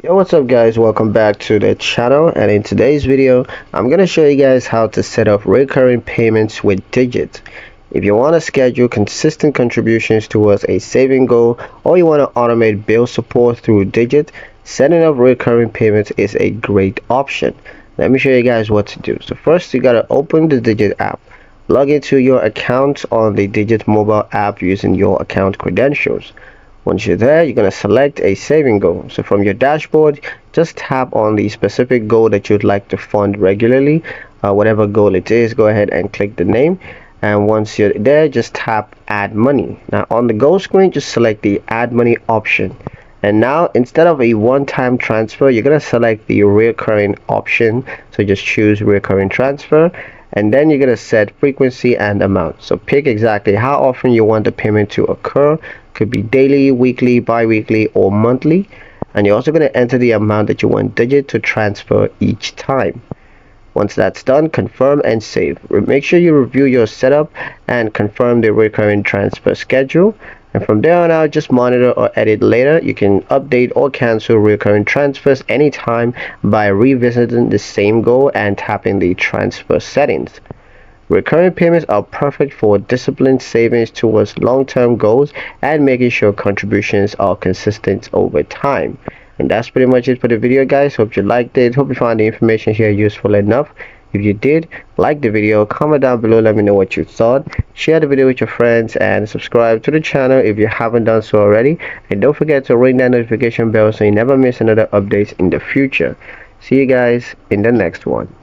Yo, what's up guys, welcome back to the channel, and in today's video I'm gonna show you guys how to set up recurring payments with Digit. If you want to schedule consistent contributions towards a saving goal, or you want to automate bill support through Digit, setting up recurring payments is a great option. Let me show you guys what to do. So first you gotta open the Digit app, log into your account on the Digit mobile app using your account credentials. Once you're there, you're going to select a saving goal. So from your dashboard, just tap on the specific goal that you'd like to fund regularly. Whatever goal it is, go ahead and click the name. And once you're there, just tap add money. Now on the goal screen, just select the add money option. And now instead of a one-time transfer, you're going to select the recurring option. So just choose recurring transfer, and then you're going to set frequency and amount. So pick exactly how often you want the payment to occur. Could be daily, weekly, bi-weekly, or monthly. And you're also going to enter the amount that you want Digit to transfer each time. Once that's done, confirm and save. Make sure you review your setup and confirm the recurring transfer schedule. And from there on out, just monitor or edit later. You can update or cancel recurring transfers anytime by revisiting the same goal and tapping the transfer settings. Recurring payments are perfect for disciplined savings towards long-term goals and making sure contributions are consistent over time. And that's pretty much it for the video, guys. Hope you liked it. Hope you found the information here useful enough. If you did, like the video, comment down below, let me know what you thought. Share the video with your friends and subscribe to the channel if you haven't done so already. And don't forget to ring that notification bell so you never miss another update in the future. See you guys in the next one.